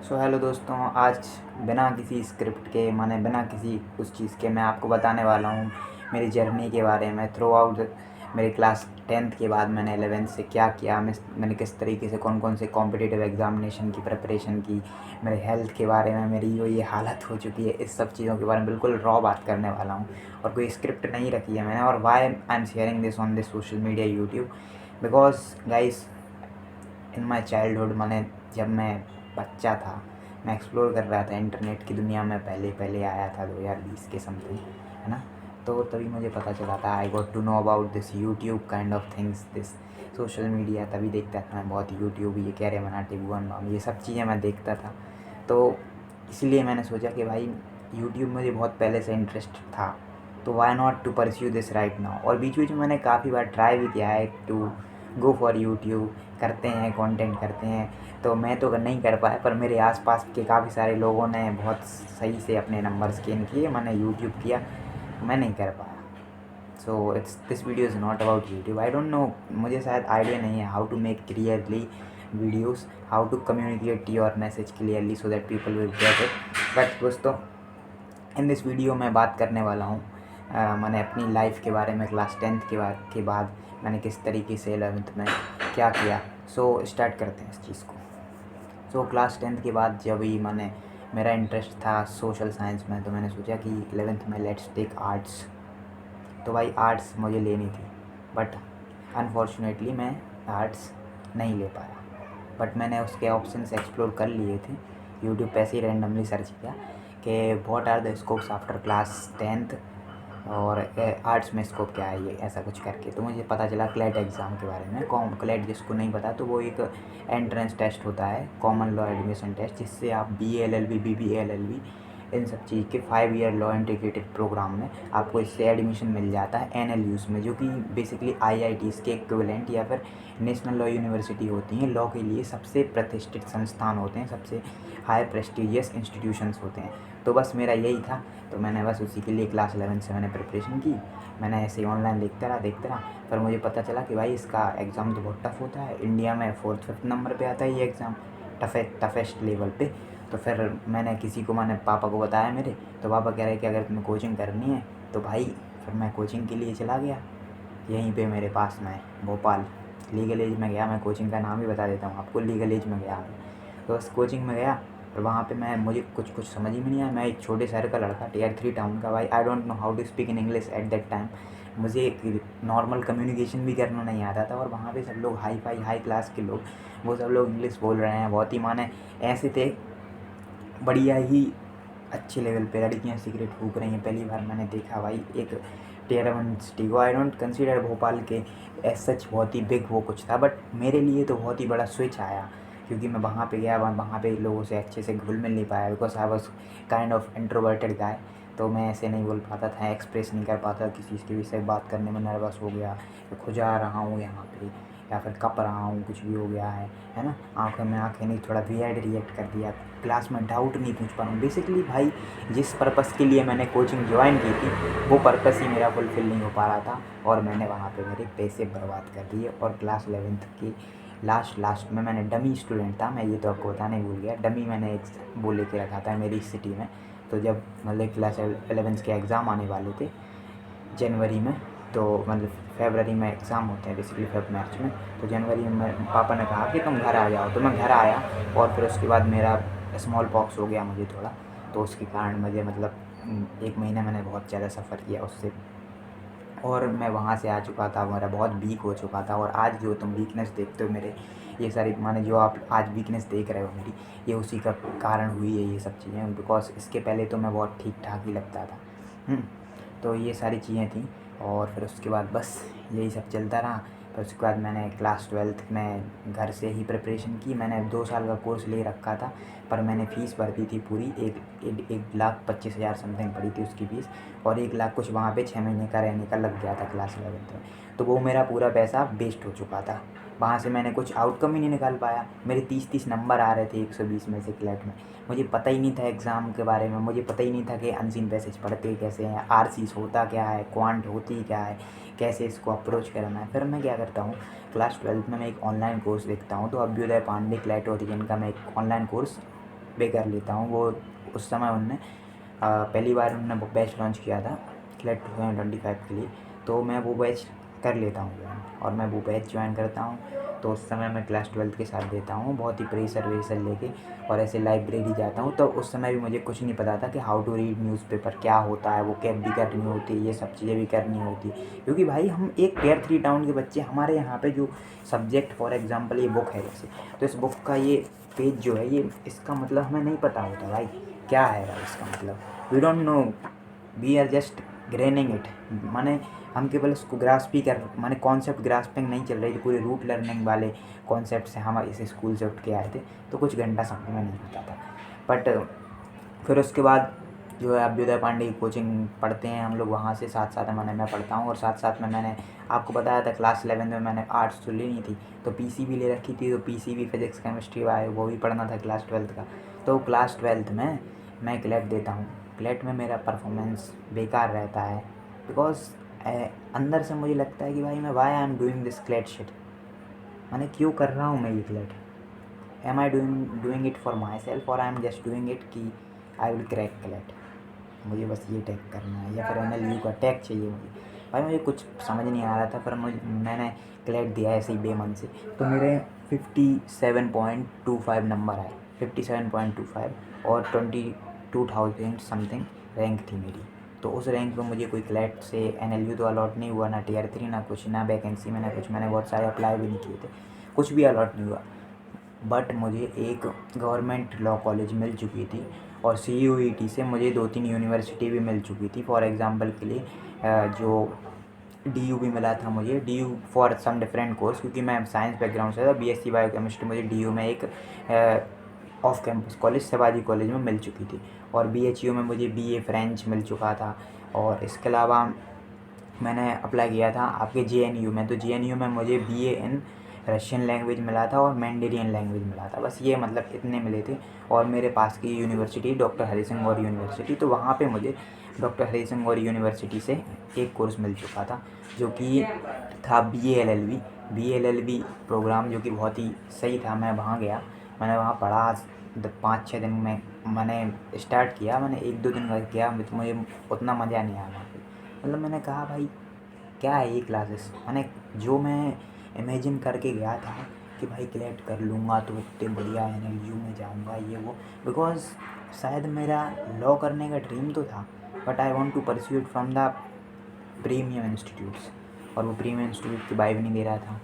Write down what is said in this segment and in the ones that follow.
Hello दोस्तों, आज बिना किसी स्क्रिप्ट के माने बिना किसी उस चीज़ के मैं आपको बताने वाला हूँ मेरी जर्नी के बारे में। थ्रू आउट मेरे क्लास 10th के बाद मैंने 11th से क्या किया, मैंने किस तरीके से कौन कौन से कॉम्पिटिटिव एग्जामिनेशन की प्रिपरेशन की, मेरे हेल्थ के बारे में मेरी जो ये हालत हो चुकी है, इस सब चीज़ों के बारे में बिल्कुल रॉ बात करने वाला हूँ। और कोई स्क्रिप्ट नहीं रखी है मैंने। और why I am sharing this on this social media YouTube, because guys in my childhood, मैंने जब मैं बच्चा था, मैं एक्सप्लोर कर रहा था इंटरनेट की दुनिया में। पहले पहले आया था 2020 के समथिंग, है ना। तो तभी मुझे पता चला था, I got to know about this YouTube kind of things, this social media. तभी देखता था मैं बहुत यूट्यूब, ये कह रहे मनाटी भुवन माम, ये सब चीज़ें मैं देखता था। तो इसलिए मैंने सोचा कि भाई यूट्यूब मुझे बहुत पहले से इंटरेस्ट था, तो why not to pursue this right now. और बीच बीच में मैंने काफ़ी बार ट्राई भी किया है टू गो फॉर यूट्यूब, करते हैं कंटेंट करते हैं। तो मैं तो नहीं कर पाया, पर मेरे आसपास के काफ़ी सारे लोगों ने बहुत सही से अपने नंबर्स गेन किए, मैंने यूट्यूब किया, मैं नहीं कर पाया। So it's this video is not about YouTube. I don't know, मुझे शायद आइडिया नहीं है how to make clearly videos, how to communicate your message clearly so that people will get it. But दोस्तों, इन दिस वीडियो में बात करने वाला हूँ मैंने अपनी लाइफ के बारे में। क्लास 10th के बाद मैंने किस तरीके से 11th में क्या किया। सो स्टार्ट करते हैं इस चीज़ को। सो क्लास 10th के बाद जब ही मेरा इंटरेस्ट था सोशल साइंस में, तो मैंने सोचा कि 11th में लेट्स टेक आर्ट्स। तो भाई आर्ट्स मुझे लेनी थी, बट अनफॉर्चुनेटली मैं आर्ट्स नहीं ले पाया। बट मैंने उसके ऑप्शंस एक्सप्लोर कर लिए थे, यूट्यूब पे ऐसे ही रैंडमली सर्च किया कि what are the scopes after class 10th, और आर्ट्स में स्कोप क्या है, ये ऐसा कुछ करके। तो मुझे पता चला क्लेट एग्ज़ाम के बारे में। क्लेट जिसको नहीं पता, तो वो एक एंट्रेंस टेस्ट होता है, कॉमन लॉ एडमिशन टेस्ट, जिससे आप BA LLB BBA LLB इन सब चीज़ के 5 ईयर लॉ इंटीग्रेटेड प्रोग्राम में आपको इससे एडमिशन मिल जाता है NLUs में, जो कि बेसिकली IITs के इक्विवेलेंट या फिर नेशनल लॉ यूनिवर्सिटी होती हैं। लॉ के लिए सबसे प्रतिष्ठित संस्थान होते हैं, सबसे हाई प्रेस्टिजियस इंस्टीट्यूशंस होते हैं। तो बस मेरा यही था, तो मैंने बस उसी के लिए क्लास 11 से मैंने प्रिपरेशन की। मैंने ऐसे ही ऑनलाइन देखता रहा, पर मुझे पता चला कि भाई इसका एग्ज़ाम तो बहुत टफ होता है। इंडिया में 4th-5th नंबर पे आता है ये एग्ज़ाम, टफेस्ट लेवल पे। तो फिर मैंने पापा को बताया मेरे, तो पापा कह रहे कि अगर तुम्हें कोचिंग करनी है तो भाई, फिर मैं कोचिंग के लिए चला गया। यहीं पे मेरे पास में भोपाल लीगल एज में गया। मैं कोचिंग का नाम ही बता देता हूँ आपको, लीगल एज में गया मैं। तो उस कोचिंग में गया, और वहाँ पे मुझे कुछ समझ ही में नहीं आया। मैं एक छोटे शहर का लड़का, Tier 3 टाउन का भाई। I don't know how to speak in English at that time. मुझे एक नॉर्मल कम्युनिकेशन भी करना नहीं आता था। और वहाँ पे सब लोग हाई क्लास के लोग, वो सब लोग इंग्लिश बोल रहे हैं, बहुत ही ऐसे थे, बढ़िया ही अच्छे लेवल पे। लड़कियाँ सिगरेट फूँक रही हैं। पहली बार मैंने देखा भाई एक Tier 1 सिटी को। आई डोंट कंसिडर भोपाल के एज सच बहुत ही बिग वो कुछ था, बट मेरे लिए तो बहुत ही बड़ा स्विच आया, क्योंकि मैं वहाँ पे गया, वहाँ पे लोगों से अच्छे से घुल मिल नहीं पाया, because I was kind of introverted guy. तो मैं ऐसे नहीं बोल पाता था, एक्सप्रेस नहीं कर पाता, किसी चीज़ के विषय बात करने में नर्वस हो गया, तो खुजा रहा हूँ यहाँ पे, या फिर कप रहा हूँ, कुछ भी हो गया है ना। आँखें में आँखें नहीं, थोड़ा वियर्ड रिएक्ट कर दिया, क्लास में डाउट नहीं पूछ पा रहा हूँ। बेसिकली भाई, जिस पर्पस के लिए मैंने कोचिंग ज्वाइन की थी, वो पर्पस ही मेरा फुलफ़िल नहीं हो पा रहा था, और मैंने वहाँ पे मेरे पैसे बर्बाद कर दिए। और क्लास 11th की लास्ट में मैंने डमी स्टूडेंट था, मैं ये तो आपको बताने भूल गया, डमी मैंने एक वो लेके रखा था मेरी सिटी में। तो जब मतलब क्लास 11th के एग्ज़ाम आने वाले थे जनवरी में, तो मतलब फरवरी में एग्ज़ाम होते हैं बेसिकली, मार्च में। तो जनवरी में पापा ने कहा कि तुम घर आ जाओ, तो मैं घर आया। और फिर उसके बाद मेरा स्मॉल पॉक्स हो गया मुझे थोड़ा, तो उसके कारण मुझे मतलब 1 महीना मैंने बहुत ज़्यादा सफ़र किया उससे। और मैं वहाँ से आ चुका था, मेरा बहुत वीक हो चुका था। और आज जो तुम वीकनेस देखते हो मेरे, ये सारी माने जो आप आज वीकनेस देख रहे हो मेरी, ये उसी का कारण हुई है ये सब चीज़ें। बिकॉज इसके पहले तो मैं बहुत ठीक ठाक ही लगता था। तो ये सारी चीज़ें थी। और फिर उसके बाद बस यही सब चलता रहा। फिर उसके बाद मैंने क्लास 12th में घर से ही प्रिपरेशन की। मैंने 2 साल का कोर्स ले रखा था, पर मैंने फ़ीस भर दी थी पूरी, 1,25,000 समथिंग पड़ी थी उसकी फ़ीस। और 1 लाख कुछ वहाँ पे 6 महीने का रहने का लग गया था क्लास 11th में। तो वो मेरा पूरा पैसा वेस्ट हो चुका था। वहाँ से मैंने कुछ आउटकम ही नहीं निकाल पाया। मेरे 30 नंबर आ रहे थे 120 में से क्लैट में। मुझे पता ही नहीं था एग्ज़ाम के बारे में, मुझे पता ही नहीं था कि अनसीन पैसेज पढ़ते कैसे हैं, आरसीस होता क्या है, क्वांट होती क्या है, कैसे इसको अप्रोच करना है। फिर मैं क्या करता हूँ, क्लास 12th में मैं एक ऑनलाइन कोर्स देखता हूँ। तो अभ्युदय पांडे क्लैट ओरिजिन का मैं एक ऑनलाइन कोर्स पे कर लेता हूँ। वो उस समय उनने पहली बार उन्होंने बैच लॉन्च किया था क्लेट 2025 के लिए, तो मैं वो बैच कर लेता हूँ ज्वाइन, और मैं वो बैच ज्वाइन करता हूँ। तो उस समय मैं क्लास 12 के साथ देता हूँ, बहुत ही प्रेशर वेशर लेके, और ऐसे लाइब्रेरी जाता हूँ। तो उस समय भी मुझे कुछ नहीं पता था कि हाउ टू रीड न्यूज़पेपर क्या होता है, वो कैब भी करनी होती है, ये सब चीज़ें भी करनी होती है। क्योंकि भाई हम एक टियर 3 टाउन के बच्चे, हमारे यहाँ पे जो सब्जेक्ट फॉर एग्जांपल ये बुक है जैसे, तो इस बुक का ये पेज जो है, ये इसका मतलब हमें नहीं पता होता भाई क्या है भाई इसका मतलब, we don't know, we are just grinding it, माने हम केवल उसको ग्रास्प ही कर, माने कॉन्सेप्ट ग्रास्पिंग नहीं चल रही थी, पूरे रूट लर्निंग वाले कॉन्सेप्ट से हम इस स्कूल से उठ के आए थे, तो कुछ घंटा समझ में नहीं आता था। बट फिर उसके बाद जो है अभ्युदय पांडे की कोचिंग पढ़ते हैं हम लोग, वहाँ से साथ साथ मैं पढ़ता हूँ, और साथ साथ में मैंने आपको बताया था क्लास 11 में मैंने आर्ट्स तो ली नहीं थी, तो पीसीबी ले रखी थी, तो पीसीबी फिजिक्स केमिस्ट्री वाई वो भी पढ़ना था क्लास 12 का। तो क्लास 12 में मैं क्लेट देता हूँ, क्लेट में मेरा परफॉर्मेंस बेकार रहता है, बिकॉज अंदर से मुझे लगता है कि भाई मैं why I am doing this CLAT shit, मैंने क्यों कर रहा हूँ मैं ये CLAT, am I doing it for myself, और I am just doing it कि आई विल क्रैक क्लेट, मुझे बस ये टैग करना है, या फिर NLU का टैग चाहिए मुझे। भाई मुझे कुछ समझ नहीं आ रहा था, पर मैंने क्लेट दिया ऐसे ही बेमन से, तो मेरे 57.25 नंबर आए, 57.25, और 22,000 समथिंग रैंक थी मेरी। तो उस रैंक पे मुझे कोई क्लेट से NLU तो अलॉट नहीं हुआ, ना टियर 3, ना कुछ, ना वैकेंसी में, ना कुछ, मैंने बहुत सारे अप्लाई भी नहीं किए थे, कुछ भी अलॉट नहीं हुआ। बट मुझे एक गवर्नमेंट लॉ कॉलेज मिल चुकी थी, और CUET से मुझे 2-3 यूनिवर्सिटी भी मिल चुकी थी। फॉर एग्ज़ाम्पल के लिए जो DU भी मिला था मुझे, DU for some different course, क्योंकि मैं साइंस बैकग्राउंड से था, BSc बायोकेमिस्ट्री मुझे DU में एक off campus college Shivaji college में मिल चुकी थी, और BHU में मुझे BA फ्रेंच मिल चुका था। और इसके अलावा मैंने अप्लाई किया था आपके JNU में, तो JNU में मुझे BA इन रशियन लैंग्वेज मिला था और मैंडेरियन लैंग्वेज मिला था, बस ये मतलब इतने मिले थे। और मेरे पास की यूनिवर्सिटी डॉक्टर हरि सिंह गौर यूनिवर्सिटी, तो वहाँ पे मुझे डॉक्टर हरि सिंह गौर यूनिवर्सिटी से एक कोर्स मिल चुका था, जो कि था BA LLB प्रोग्राम, जो कि बहुत ही सही था। मैं वहाँ गया, मैंने वहाँ पढ़ा 5-6 दिन में मैंने स्टार्ट किया, मैंने 1-2 दिन किया, तो मुझे उतना मज़ा नहीं आया वहाँ पे। मतलब मैंने कहा भाई क्या है ये क्लासेस, मैंने जो मैं इमेजिन करके गया था कि भाई क्लेट कर लूँगा तो इतने बढ़िया NLU में जाऊँगा ये वो, बिकॉज शायद मेरा लॉ करने का ड्रीम तो था, but I want to pursue it from the premium institutes, और वो प्रीमियम इंस्टीट्यूट की वाइब नहीं दे रहा था,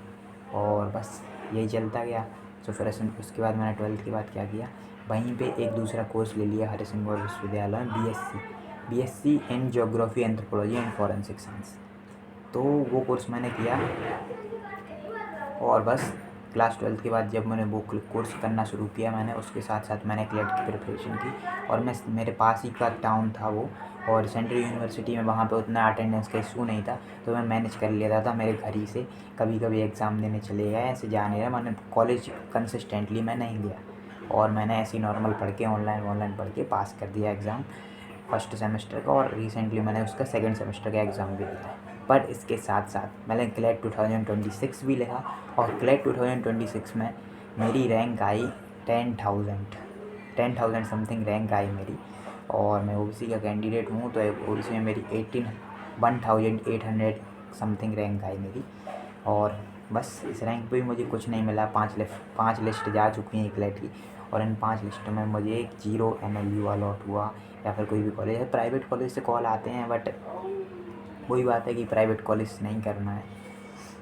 और बस यही चलता गया। तो फिर उसके बाद मैंने 12th के बाद क्या किया, वहीं पे एक दूसरा कोर्स ले लिया हरि सिंह गौर विश्वविद्यालय में, BSc in geography anthropology and forensic science. तो वो कोर्स मैंने किया, और बस क्लास 12 के बाद जब मैंने वो कोर्स करना शुरू किया, मैंने उसके साथ साथ मैंने क्लेट की प्रिपरेशन की, और मेरे पास ही का टाउन था वो, और सेंट्रल यूनिवर्सिटी में वहाँ पे उतना अटेंडेंस का इशू नहीं था, तो मैं मैनेज कर लेता था मेरे घर ही से, कभी कभी एग्ज़ाम देने चले गए, ऐसे जा नहीं रहा, मैंने कॉलेज कंसिस्टेंटली मैं नहीं गया, और मैंने ऐसे ही नॉर्मल पढ़ के ऑनलाइन पढ़ के पास कर दिया एग्ज़ाम फर्स्ट सेमेस्टर का, और रिसेंटली मैंने उसका सेकंड सेमेस्टर का एग्ज़ाम भी दिया है। पर इसके साथ साथ मैंने क्लेट 2026 भी लिखा, और क्लेट 2026 में मेरी रैंक आई 10,000 समथिंग रैंक आई मेरी, और मैं OBC का कैंडिडेट हूँ, तो OBC में मेरी 18,800 समथिंग रैंक आई मेरी। और बस इस रैंक पे भी मुझे कुछ नहीं मिला, 5 लिस्ट जा चुकी हैं क्लेट की, और इन 5 लिस्ट में मुझे 0 NLU अलॉट हुआ, या फिर कोई भी कॉलेज है, प्राइवेट कॉलेज से कॉल आते हैं, बट वही बात है कि प्राइवेट कॉलेज नहीं करना है,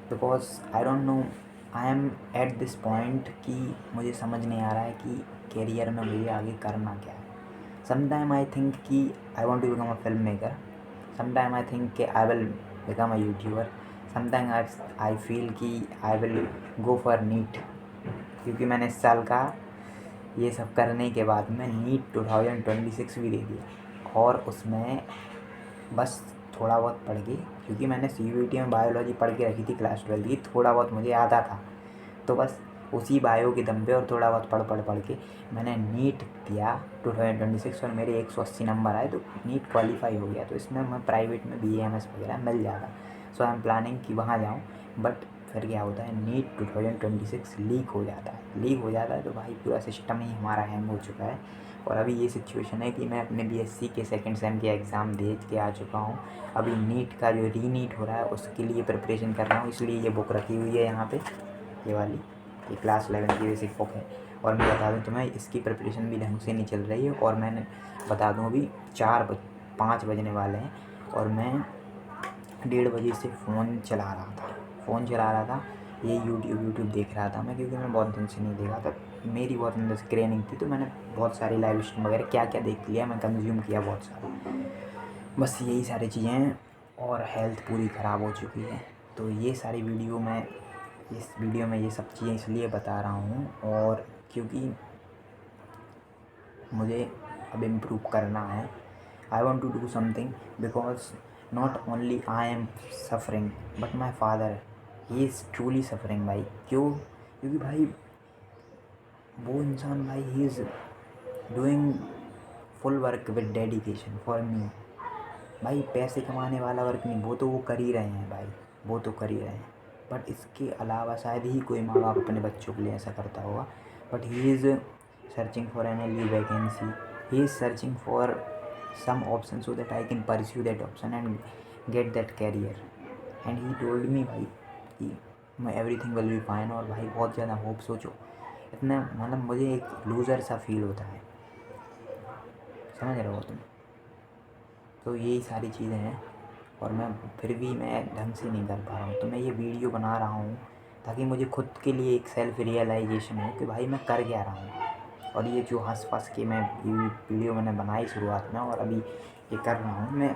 because I don't no, I am at this point कि मुझे समझ नहीं आ रहा है कि करियर में मुझे आगे करना क्या है। समटाइम आई थिंक कि I want to become a filmmaker, sometime I think कि I will become a YouTuber, sometime I feel कि I will go for NEET, क्योंकि मैंने इस साल का ये सब करने के बाद में नीट 2026 भी दे दिया, और उसमें बस थोड़ा बहुत पढ़ के, क्योंकि मैंने CUET में बायोलॉजी पढ़ के रखी थी क्लास 12 की, थोड़ा बहुत मुझे आता था, तो बस उसी बायो के दम पे और थोड़ा बहुत पढ़ के मैंने नीट दिया 2026, और मेरे 180 नंबर आए, तो नीट क्वालिफाई हो गया, तो इसमें मैं प्राइवेट में BAMS वगैरह मिल जाता। सो आई एम प्लानिंग कि वहाँ जाऊँ, बट फिर क्या होता है, नीट 2026 लीक हो जाता है तो भाई पूरा सिस्टम ही हमारा हैंग हो चुका है। और अभी ये सिचुएशन है कि मैं अपने बीएससी के सेकंड सेम के एग्ज़ाम दे के आ चुका हूँ। अभी नीट का जो रीनीट हो रहा है उसके लिए प्रिपरेशन कर रहा हूँ, इसलिए ये बुक रखी हुई है यहाँ पे, ये वाली, ये क्लास 11 की बेसिक बुक है। और मैं बता दूँ तुम्हें, इसकी प्रिपरेशन भी ढंग से नहीं चल रही है। और मैंने बता दूँ अभी 5 बजने वाले हैं और मैं 1:30 बजे से फ़ोन चला रहा था, ये यूट्यूब देख रहा था मैं, क्योंकि मैं बहुत दिन से नहीं देखा था। मेरी बहुत अंदर से क्रेविंग थी, तो मैंने बहुत सारी लाइव स्ट्रीम वगैरह क्या क्या देख लिया, मैं कंज्यूम किया बहुत सारा। बस यही सारी चीज़ें हैं और हेल्थ पूरी ख़राब हो चुकी है। तो ये सारी वीडियो मैं इस वीडियो में ये सब चीज़ें इसलिए बता रहा हूँ, और क्योंकि मुझे अब इम्प्रूव करना है। I want to do something because not only I am suffering but my father, he is truly suffering भाई। क्यों? क्योंकि भाई वो इंसान भाई, he is doing full work with dedication for me भाई। पैसे कमाने वाला वर्क नहीं, वो तो वो कर ही रहे हैं भाई, वो तो कर ही रहे हैं। बट इसके अलावा शायद ही कोई माँ बाप अपने बच्चों के लिए ऐसा करता होगा। But he is searching for an L vacancy, he is searching for some option so that I can pursue that option and get that career, and he told me भाई कि everything will be fine। और भाई बहुत ज़्यादा hope, सोचो इतना, मतलब मुझे एक लूज़र सा फील होता है, समझ रहे हो तुम? तो यही सारी चीज़ें हैं और मैं फिर भी मैं ढंग से नहीं कर पा रहा हूँ। तो मैं ये वीडियो बना रहा हूँ ताकि मुझे खुद के लिए एक सेल्फ रियलाइजेशन हो कि भाई मैं कर क्या रहा हूँ। और ये जो हँस के मैं ये वीडियो मैंने बनाई शुरुआत में और अभी ये कर रहा हूँ, मैं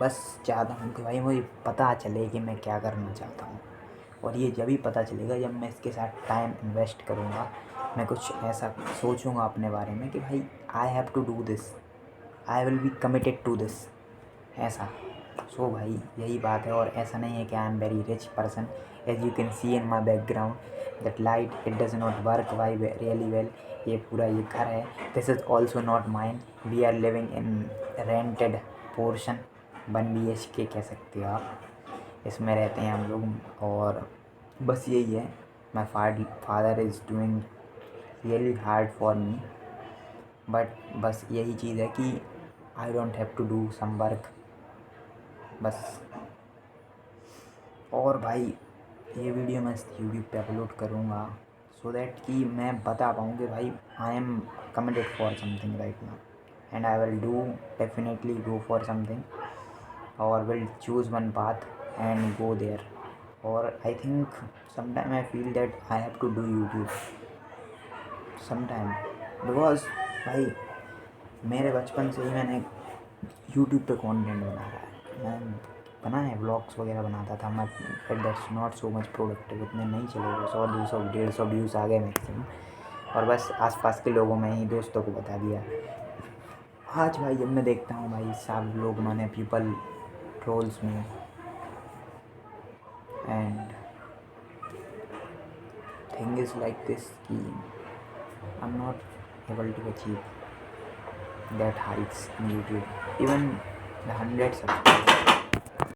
बस चाहता हूँ कि भाई मुझे पता चले कि मैं क्या करना चाहता हूँ। और ये जब ही पता चलेगा जब मैं इसके साथ टाइम इन्वेस्ट करूँगा, मैं कुछ ऐसा सोचूँगा अपने बारे में कि भाई I have to do this, I will be committed to this, ऐसा। सो भाई यही बात है। और ऐसा नहीं है कि I am very rich person, as you can see in my background that light it does not work why really well. ये पूरा ये घर है, this is also not mine, we are living in rented portion, 1 BHK कह सकते हो आप, इसमें रहते हैं हम लोग। और बस यही है, my father is doing really hard for me, but बस यही चीज़ है कि I don't have to do some work बस। और भाई ये वीडियो मैं यूट्यूब पे अपलोड करूँगा सो दैट कि मैं बता पाऊँ कि भाई I am committed for something right now, and I will do definitely go for something और will choose one path and go there. और I think sometime I feel that I have to do YouTube sometime, because भाई मेरे बचपन से ही मैंने YouTube पे content बना रहा है, मैं बनाए व्लॉग्स वगैरह बनाता था मैं, but that's not so much productive, इतने नहीं चले, 100 200 150 व्यूज़ आ गए मैक्सिमम। और बस आसपास के लोगों में ही दोस्तों को बता दिया। आज भाई जब मैं देखता हूँ भाई सब लोग माने पीपल ट्रोल्स में, and thing is like this कि I am not able to achieve that heights in YouTube, even the 100 subscribers